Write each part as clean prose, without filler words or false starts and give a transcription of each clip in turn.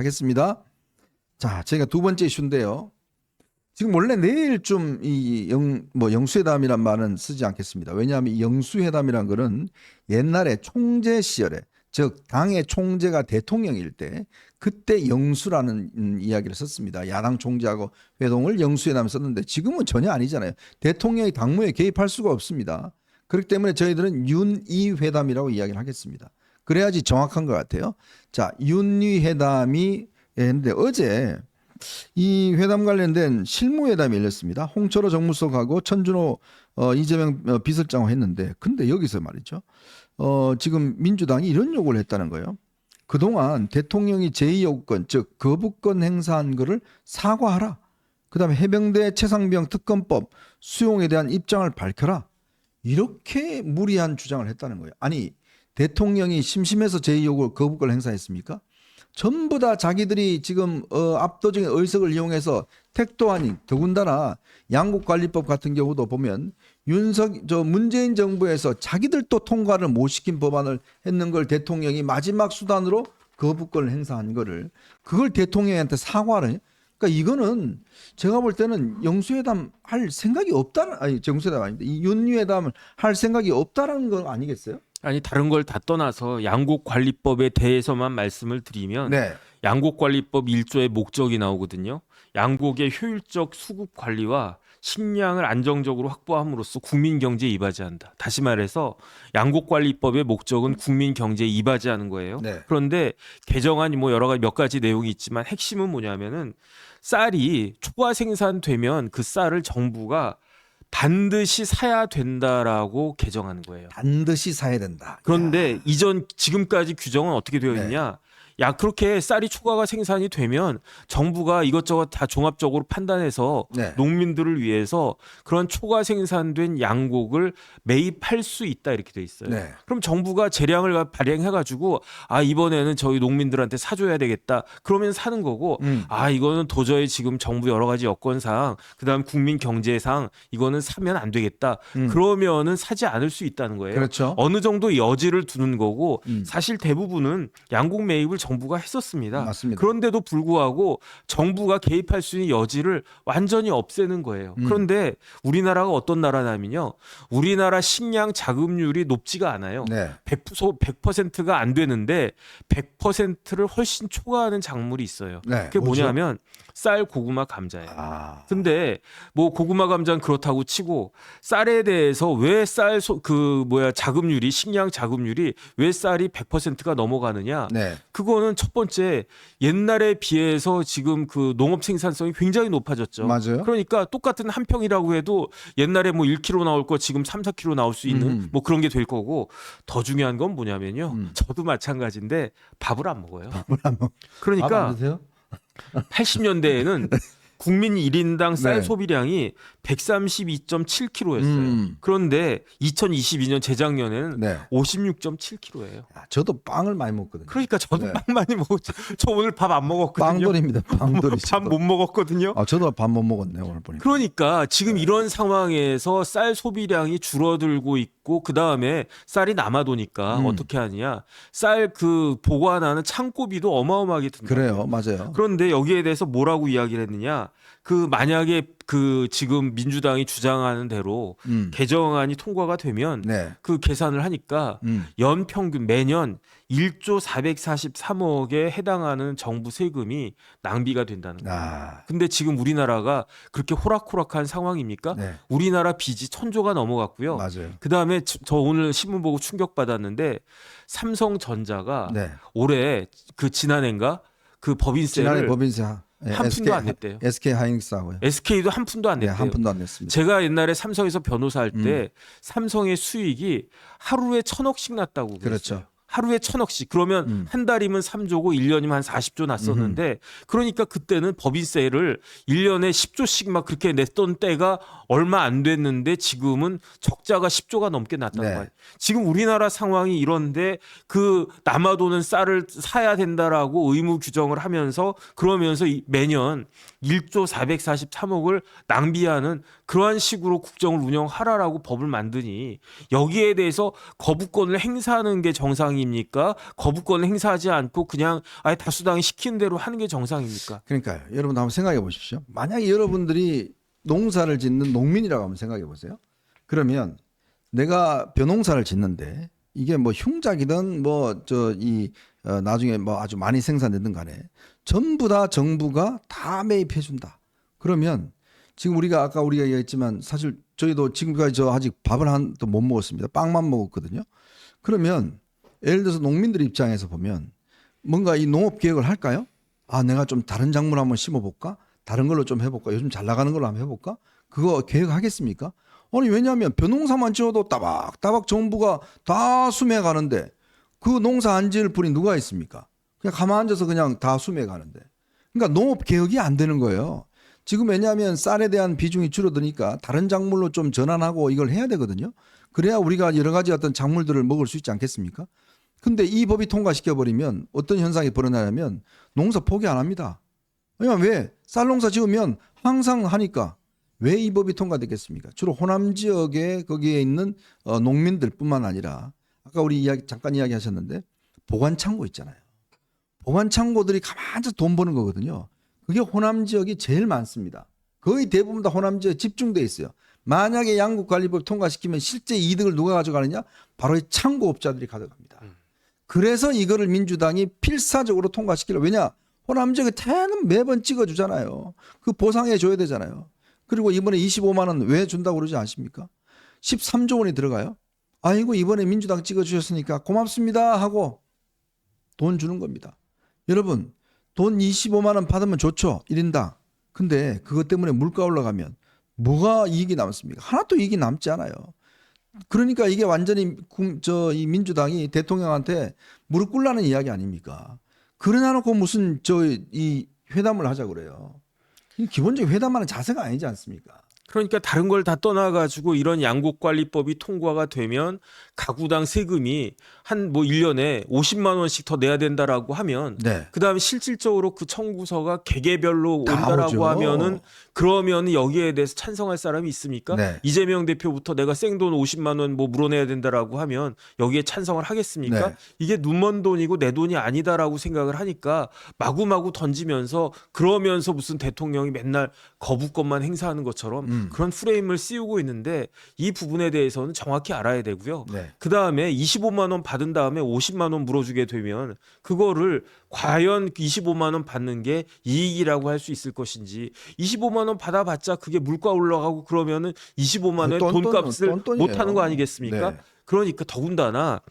하겠습니다. 자, 저희가 두 번째 이슈인데요. 지금 원래 내일쯤 이 영수회담이란 말은 쓰지 않겠습니다. 왜냐하면 이 영수회담이란 거는 옛날에 총재 시절에, 즉 당의 총재가 대통령일 때 그때 영수라는 이야기를 썼습니다. 야당 총재하고 회동을 영수회담을 썼는데 지금은 전혀 아니잖아요. 대통령이 당무에 개입할 수가 없습니다. 그렇기 때문에 저희들은 윤이 회담이라고 이야기를 하겠습니다. 그래야지 정확한 것 같아요. 자, 윤이 회담이 했는데 어제 이 회담 관련된 실무회담이 열렸습니다. 홍철호 정무수석하고 천준호 이재명 비서장하고 했는데, 근데 여기서 말이죠. 지금 민주당이 이런 요구를 했다는 거예요. 그동안 대통령이 제2요구권, 즉 거부권 행사한 거를 사과하라. 그다음에 해병대 최상병 특검법 수용에 대한 입장을 밝혀라. 이렇게 무리한 주장을 했다는 거예요. 아니, 대통령이 심심해서 제2요구 거부권 행사했습니까? 전부 다 자기들이 지금 압도적인 의석을 이용해서 택도 아닌, 더군다나 양국관리법 같은 경우도 보면 문재인 정부에서 자기들 또 통과를 못 시킨 법안을 했는 걸 대통령이 마지막 수단으로 거부권을 행사한 거를, 그걸 대통령한테 사과를. 그러니까 이거는 제가 볼 때는 영수회담 할 생각이 없다는, 아니 정수회담 아닌데 이 윤회담을 할 생각이 없다는 건 아니겠어요? 아니, 다른 걸 다 떠나서 양국관리법에 대해서만 말씀을 드리면, 네. 양국관리법 1조의 목적이 나오거든요. 양국의 효율적 수급 관리와 식량을 안정적으로 확보함으로써 국민 경제에 이바지한다. 다시 말해서 양국관리법의 목적은 국민 경제에 이바지하는 거예요. 네. 그런데 개정안이 여러 가지 몇 가지 내용이 있지만 핵심은 뭐냐면은 쌀이 초과 생산되면 그 쌀을 정부가 반드시 사야 된다라고 개정하는 거예요. 반드시 사야 된다. 그런데 지금까지 규정은 어떻게 되어 네. 있냐? 그렇게 쌀이 초과가 생산이 되면 정부가 이것저것 다 종합적으로 판단해서 네. 농민들을 위해서 그런 초과 생산된 양곡을 매입할 수 있다, 이렇게 돼 있어요. 네. 그럼 정부가 재량을 발행해가지고 이번에는 저희 농민들한테 사줘야 되겠다. 그러면 사는 거고, 이거는 도저히 지금 정부 여러 가지 여건상, 그다음 국민 경제상 이거는 사면 안 되겠다. 그러면은 사지 않을 수 있다는 거예요. 그렇죠. 어느 정도 여지를 두는 거고, 사실 대부분은 양곡 매입을 정부가 했었습니다. 맞습니다. 그런데도 불구하고 정부가 개입할 수 있는 여지를 완전히 없애는 거예요. 그런데 우리나라가 어떤 나라냐면요, 우리나라 식량 자급률이 높지가 않아요. 네. 100%가 안 되는데 100%를 훨씬 초과하는 작물이 있어요. 네. 그게 뭐죠? 뭐냐면 쌀, 고구마, 감자예요. 근데 고구마, 감자는 그렇다고 치고, 쌀에 대해서 왜 자급률이, 식량 자급률이 왜 쌀이 100%가 넘어가느냐? 네. 그거는 첫 번째, 옛날에 비해서 지금 그 농업 생산성이 굉장히 높아졌죠. 맞아요. 그러니까 똑같은 한 평이라고 해도 옛날에 1kg 나올 거 지금 3, 4kg 나올 수 있는 그런 게 될 거고, 더 중요한 건 뭐냐면요. 저도 마찬가지인데 밥을 안 먹어요. 그러니까 밥안 드세요? 80년대에는 국민 1인당 쌀 네. 소비량이 132.7kg였어요. 그런데 2022년 재작년에는 네. 56.7kg예요. 저도 빵을 많이 먹거든요. 그러니까 저도 네. 빵 많이 먹었죠. 저 오늘 밥 안 먹었거든요. 빵돌입니다. 빵돌이. 밥 못 먹었거든요. 저도 밥 못 먹었네 오늘 보니까. 그러니까 지금 이런 상황에서 쌀 소비량이 줄어들고 있고, 그 다음에 쌀이 남아도니까 어떻게 하느냐? 쌀 보관하는 창고비도 어마어마하게 든다. 그래요, 맞아요. 그런데 여기에 대해서 뭐라고 이야기를 했느냐? 만약에 지금 민주당이 주장하는 대로 개정안이 통과가 되면 네. 그 계산을 하니까 연 평균 매년 1조 443억에 해당하는 정부 세금이 낭비가 된다는 거예요. 근데 지금 우리나라가 그렇게 호락호락한 상황입니까? 네. 우리나라 빚이 1,000조가 넘어갔고요. 맞아요. 그다음에 저 오늘 신문 보고 충격받았는데, 삼성전자가 네. 올해 지난해인가 지난해 법인세를 법인세 한 푼도 안 냈대요. SK 하이닉스하고요. SK도 한 푼도 안 네, 냈대요. 한 푼도 안 냈습니다. 제가 옛날에 삼성에서 변호사 할 때 삼성의 수익이 하루에 1,000억씩 났다고 그랬어요. 그렇죠. 하루에 1,000억씩. 그러면 한 달이면 3조고 1년이면 한 40조 났었는데, 그러니까 그때는 법인세를 1년에 10조씩 막 그렇게 냈던 때가 얼마 안 됐는데, 지금은 적자가 10조가 넘게 났다는 네. 거예요. 지금 우리나라 상황이 이런데 남아도는 쌀을 사야 된다라고 의무 규정을 하면서, 그러면서 매년 1조 443억을 낭비하는 그러한 식으로 국정을 운영하라라고 법을 만드니, 여기에 대해서 거부권을 행사하는 게 정상이 정상입니까? 거부권을 행사하지 않고 그냥 아예 다수당이 시키는 대로 하는 게 정상입니까? 그러니까요. 여러분 한번 생각해 보십시오. 만약에 여러분들이 농사를 짓는 농민이라고 한번 생각해 보세요. 그러면 내가 벼농사를 짓는데 이게 뭐 흉작이든 뭐 나중에 뭐 아주 많이 생산되든 간에 전부 다 정부가 다 매입해 준다. 그러면 지금 아까 우리가 얘기했지만 사실 저희도 지금까지 저 아직 밥을 한도 못 먹었습니다. 빵만 먹었거든요. 그러면 예를 들어서 농민들 입장에서 보면 뭔가 이 농업 계획을 할까요? 아, 내가 좀 다른 작물 한번 심어볼까? 다른 걸로 좀 해볼까? 요즘 잘 나가는 걸로 한번 해볼까? 그거 계획하겠습니까? 아니, 왜냐하면 벼농사만 지어도 따박따박 정부가 다 수매가는데 그 농사 안 지을 분이 누가 있습니까? 그냥 가만 앉아서 그냥 다 수매가는데. 그러니까 농업 개혁이 안 되는 거예요. 지금 왜냐하면 쌀에 대한 비중이 줄어드니까 다른 작물로 좀 전환하고 이걸 해야 되거든요. 그래야 우리가 여러 가지 어떤 작물들을 먹을 수 있지 않겠습니까? 근데 이 법이 통과시켜버리면 어떤 현상이 벌어나냐면 농사 포기 안 합니다. 왜냐면 왜? 쌀 농사 지으면 항상 하니까. 왜 이 법이 통과됐겠습니까? 주로 호남 지역에 거기에 있는 농민들뿐만 아니라 아까 우리 잠깐 이야기하셨는데 보관 창고 있잖아요. 보관 창고들이 가만히 앉아서 돈 버는 거거든요. 그게 호남 지역이 제일 많습니다. 거의 대부분 다 호남 지역에 집중돼 있어요. 만약에 양국관리법 통과시키면 실제 이득을 누가 가져가느냐? 바로 이 창고업자들이 가져갑니다. 그래서 이거를 민주당이 필사적으로 통과시키려고. 왜냐? 호남 지역에 태는 매번 찍어주잖아요. 그 보상해 줘야 되잖아요. 그리고 이번에 25만 원 왜 준다고 그러지 않습니까? 13조 원이 들어가요. 아이고 이번에 민주당 찍어주셨으니까 고맙습니다 하고 돈 주는 겁니다. 여러분 돈 25만 원 받으면 좋죠. 1인당. 근데 그것 때문에 물가 올라가면 뭐가 이익이 남습니까? 하나도 이익이 남지 않아요. 그러니까 이게 완전히 이 민주당이 대통령한테 무릎 꿇라는 이야기 아닙니까? 그러나 놓고 무슨 이 회담을 하자 그래요. 기본적인 회담하는 자세가 아니지 않습니까? 그러니까 다른 걸 다 떠나가지고 이런 양국관리법이 통과가 되면 가구당 세금이 한 뭐 1년에 50만 원씩 더 내야 된다라고 하면 네. 그다음에 실질적으로 그 청구서가 개개별로 다 온다라고 오죠. 하면은 그러면 여기에 대해서 찬성할 사람이 있습니까? 네. 이재명 대표부터 내가 생돈 50만 원 뭐 물어내야 된다라고 하면 여기에 찬성을 하겠습니까? 네. 이게 눈먼 돈이고 내 돈이 아니다라고 생각을 하니까 마구마구 던지면서 그러면서 무슨 대통령이 맨날 거부권만 행사하는 것처럼 그런 프레임을 씌우고 있는데 이 부분에 대해서는 정확히 알아야 되고요. 네. 그다음에 25만 원 받은 다음에 50만 원 물어주게 되면 그거를 과연 25만 원 받는 게 이익이라고 할 수 있을 것인지 25만 원 받아봤자 그게 물가 올라가고 그러면은 25만 원의 돈값을 못 하는 거 아니겠습니까? 네. 그러니까 더군다나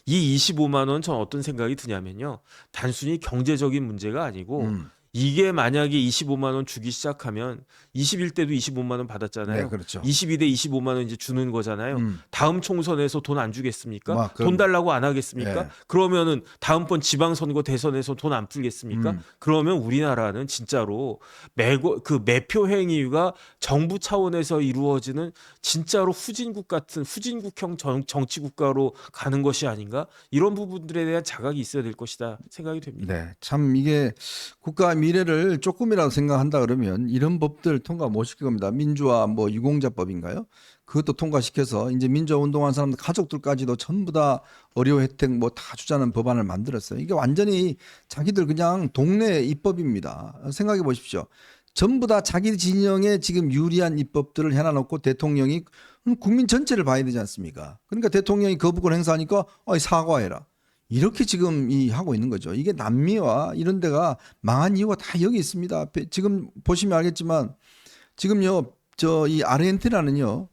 이 25만 원 전 어떤 생각이 드냐면요. 단순히 경제적인 문제가 아니고 이게 만약에 25만 원 주기 시작하면 21대도 25만 원 받았잖아요. 네, 그렇죠. 22대 25만 원 이제 주는 거잖아요. 다음 총선에서 돈 안 주겠습니까? 그럼. 돈 달라고 안 하겠습니까? 네. 그러면은 다음번 지방선거 대선에서 돈 안 풀겠습니까? 그러면 우리나라는 진짜로 그 매표 행위가 정부 차원에서 이루어지는 진짜로 후진국 같은 후진국형 정치국가로 가는 것이 아닌가? 이런 부분들에 대한 자각이 있어야 될 것이다 생각이 됩니다. 네, 참 이게 국가 미래를 조금이라도 생각한다 그러면 이런 법들 통과 못 시킬 겁니다. 민주화 뭐 유공자법인가요? 그것도 통과시켜서 이제 민주화 운동한 사람들 가족들까지도 전부 다 의료 혜택 뭐 다 주자는 법안을 만들었어요. 이게 완전히 자기들 그냥 동네 입법입니다. 생각해 보십시오. 전부 다 자기 진영에 지금 유리한 입법들을 해놔놓고 대통령이 국민 전체를 봐야 되지 않습니까? 그러니까 대통령이 거부권 행사하니까 사과해라. 이렇게 지금 하고 있는 거죠. 이게 남미와 이런 데가 망한 이유가 다 여기 있습니다. 지금 보시면 알겠지만 지금요, 이 아르헨티나는요,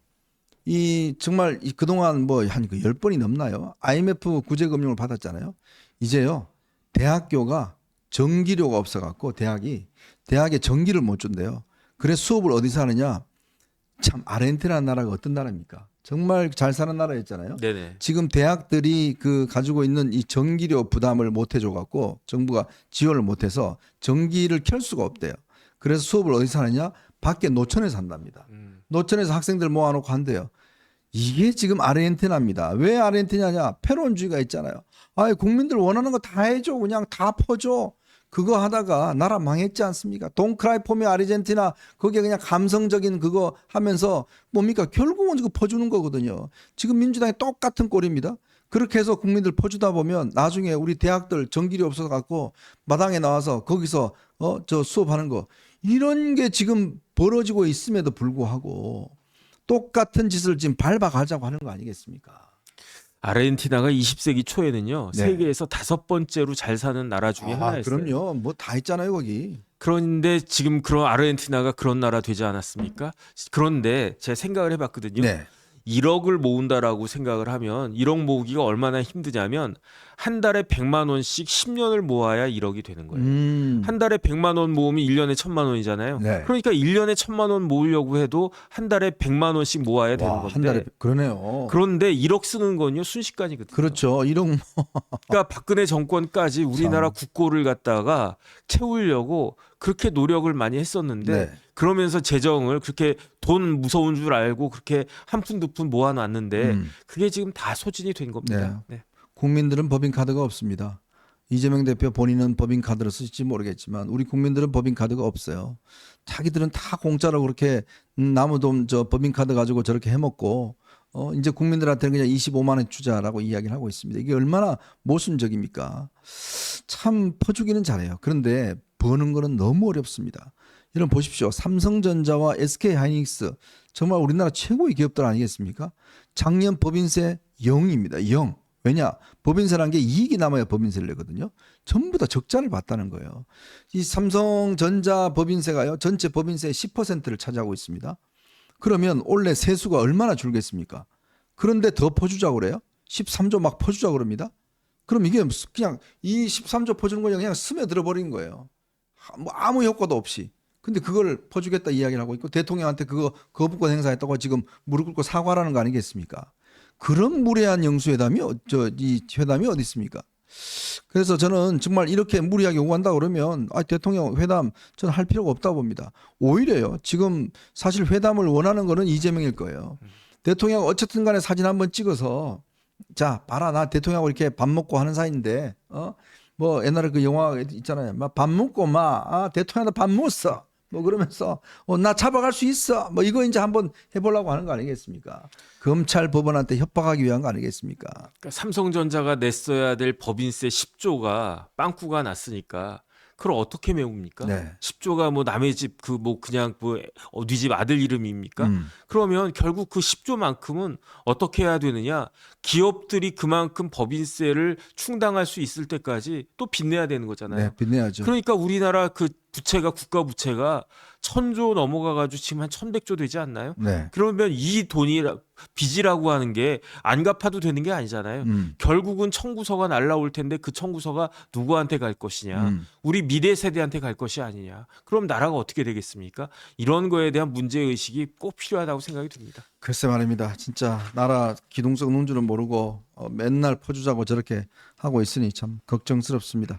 정말 그동안 뭐 한 10번이 넘나요? IMF 구제금융을 받았잖아요. 이제요, 대학교가 전기료가 없어갖고 대학에 전기를 못 준대요. 그래서 수업을 어디서 하느냐? 참 아르헨티나 나라가 어떤 나라입니까? 정말 잘 사는 나라였잖아요. 네네. 지금 대학들이 가지고 있는 이 전기료 부담을 못 해줘 갖고 정부가 지원을 못 해서 전기를 켤 수가 없대요. 그래서 수업을 어디서 하느냐? 밖에 노천에서 한답니다. 노천에서 학생들 모아놓고 한대요. 이게 지금 아르헨티나입니다. 왜 아르헨티나냐? 패권주의가 있잖아요. 국민들 원하는 거 다 해줘. 그냥 다 퍼줘. 그거 하다가 나라 망했지 않습니까? 동크라이 포미 아르헨티나 거기에 그냥 감성적인 그거 하면서 뭡니까? 결국은 이거 퍼주는 거거든요. 지금 민주당이 똑같은 꼴입니다. 그렇게 해서 국민들 퍼주다 보면 나중에 우리 대학들 전기료 없어서 갖고 마당에 나와서 거기서 저 수업하는 거 이런 게 지금 벌어지고 있음에도 불구하고 똑같은 짓을 지금 밟아가자고 하는 거 아니겠습니까? 아르헨티나가 20세기 초에는요 네. 세계에서 5번째로 잘 사는 나라 중에 하나였어요. 그럼요. 뭐 다 있잖아요 거기. 그런데 지금 그런 아르헨티나가 그런 나라 되지 않았습니까? 그런데 제가 생각을 해봤거든요. 네. 1억을 모은다라고 생각을 하면 1억 모으기가 얼마나 힘드냐면 한 달에 100만 원씩 10년을 모아야 1억이 되는 거예요. 한 달에 100만 원 모으면 1년에 1000만 원이잖아요. 네. 그러니까 1년에 1000만 원 모으려고 해도 한 달에 100만 원씩 모아야 되는 와, 건데. 한 달에 그러네요. 그런데 1억 쓰는 건요 순식간이거든요. 그렇죠. 이런 그러니까 박근혜 정권까지 우리나라 국고를 갖다가 채우려고 그렇게 노력을 많이 했었는데 네. 그러면서 재정을 그렇게 돈 무서운 줄 알고 그렇게 한 푼 두 푼 모아놨는데 그게 지금 다 소진이 된 겁니다. 네. 국민들은 법인카드가 없습니다. 이재명 대표 본인은 법인카드를 쓰실지 모르겠지만 우리 국민들은 법인카드가 없어요. 자기들은 다 공짜로 그렇게 남의 돈 저 법인카드 가지고 저렇게 해먹고 이제 국민들한테는 그냥 25만 원 주자라고 이야기를 하고 있습니다. 이게 얼마나 모순적입니까? 참 퍼주기는 잘해요. 그런데 버는 거는 너무 어렵습니다. 여러분 보십시오. 삼성전자와 SK하이닉스 정말 우리나라 최고의 기업들 아니겠습니까? 작년 법인세 0입니다. 0. 왜냐? 법인세라는 게 이익이 남아야 법인세를 내거든요. 전부 다 적자를 봤다는 거예요. 이 삼성전자 법인세가요. 전체 법인세의 10%를 차지하고 있습니다. 그러면 올해 세수가 얼마나 줄겠습니까? 그런데 더 퍼주자고 그래요? 13조 막 퍼주자고 그럽니다. 그럼 이게 그냥 이 13조 퍼주는 거 그냥 스며들어 버린 거예요. 뭐 아무 효과도 없이. 근데 그걸 퍼주겠다 이야기를 하고 있고 대통령한테 그거 거부권 행사했다고 지금 무릎 꿇고 사과라는 거 아니겠습니까? 그런 무례한 영수회담이 이 회담이 어디 있습니까? 그래서 저는 정말 이렇게 무리하게 요구한다 그러면 대통령 회담 저는 할 필요가 없다고 봅니다. 오히려요. 지금 사실 회담을 원하는 거는 이재명일 거예요. 대통령 어쨌든 간에 사진 한번 찍어서 자 봐라 나 대통령하고 이렇게 밥 먹고 하는 사이인데 뭐 옛날에 그 영화 있잖아요. 막 밥 먹고 대통령한테 밥 먹었어. 뭐 그러면서 나 잡아갈 수 있어. 뭐 이거 이제 한번 해보려고 하는 거 아니겠습니까? 검찰 법원한테 협박하기 위한 거 아니겠습니까? 그러니까 삼성전자가 냈어야 될 법인세 10조가 빵꾸가 났으니까 그걸 어떻게 메웁니까? 네. 10조가 뭐 남의 집 그 뭐 그냥 뭐 어디 집 아들 이름입니까? 그러면 결국 그 10조만큼은 어떻게 해야 되느냐? 기업들이 그만큼 법인세를 충당할 수 있을 때까지 또 빚내야 되는 거잖아요. 네, 빚내야죠. 그러니까 우리나라 그 부채가 국가 부채가 1000조 넘어가가지고 지금 한 1100조 되지 않나요? 네. 그러면 이 돈이 빚이라고 하는 게 안 갚아도 되는 게 아니잖아요. 결국은 청구서가 날라올 텐데 그 청구서가 누구한테 갈 것이냐? 우리 미래 세대한테 갈 것이 아니냐? 그럼 나라가 어떻게 되겠습니까? 이런 거에 대한 문제 의식이 꼭 필요하다고 생각이 듭니다. 글쎄 말입니다. 진짜 나라 기동성 논 줄은 모르고 맨날 퍼주자고 저렇게 하고 있으니 참 걱정스럽습니다.